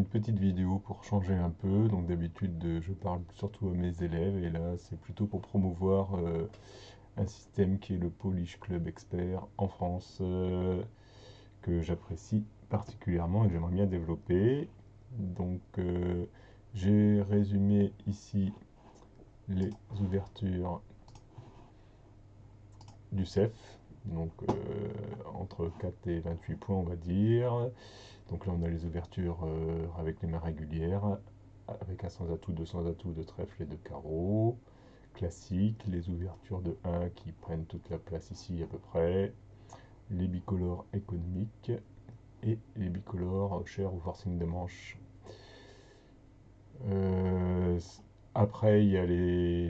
petite vidéo pour changer un peu. Donc d'habitude, je parle surtout à mes élèves et là, c'est plutôt pour promouvoir un système qui est le Polish Club Expert en France, que j'apprécie particulièrement et que j'aimerais bien développer. Donc j'ai résumé ici les ouvertures du CEF, donc entre 4 et 28 points on va dire. Donc là, on a les ouvertures avec les mains régulières, avec un sans atout, deux sans atout, de trèfle et de carreau. Classique, les ouvertures de 1 qui prennent toute la place ici à peu près. Les bicolores économiques et les bicolores chair ou forcing de manche. Euh, Après, il y a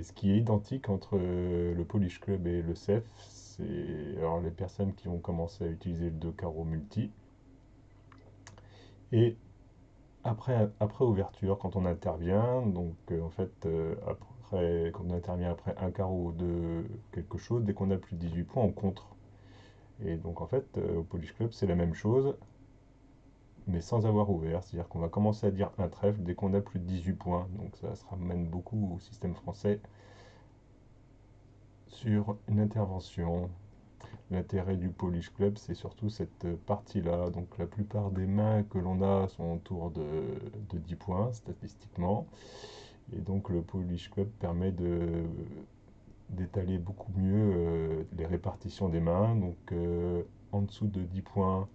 ce qui est identique entre le Polish Club et le CEF. C'est alors les personnes qui vont commencer à utiliser le 2 carreau multi. Et après ouverture, quand on intervient, donc en fait, quand on intervient après un carreau de quelque chose, dès qu'on a plus de 18 points, on contre. Et donc en fait, au Polish Club, c'est la même chose, mais sans avoir ouvert. C'est-à-dire qu'on va commencer à dire un trèfle dès qu'on a plus de 18 points. Donc ça se ramène beaucoup au système français sur une intervention. L'intérêt du Polish Club, c'est surtout cette partie-là. Donc la plupart des mains que l'on a sont autour de 10 points statistiquement. Et donc le Polish Club permet d'étaler beaucoup mieux les répartitions des mains. Donc en dessous de 10 points,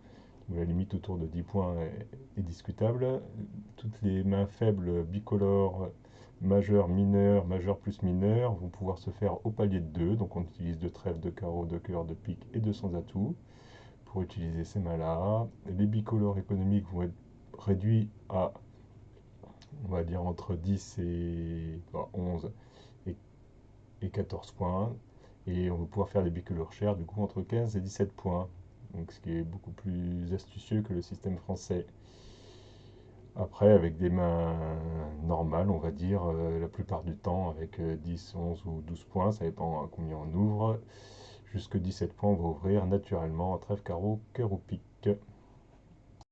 ou la limite autour de 10 points est discutable. Toutes les mains faibles bicolores, majeur, mineur, majeur plus mineur, vont pouvoir se faire au palier de 2. Donc on utilise de trèfle, de carreau, de cœur, de pique et de sans atout pour utiliser ces mains-là. Les bicolores économiques vont être réduits à, on va dire, entre 10 et 11 et, 14 points. Et on va pouvoir faire des bicolores chers, du coup, entre 15 et 17 points. Donc, ce qui est beaucoup plus astucieux que le système français. Après, avec des mains normales, on va dire, la plupart du temps, avec 10, 11 ou 12 points, ça dépend à combien on ouvre. Jusque 17 points, on va ouvrir naturellement à trèfle, carreau, cœur ou pique.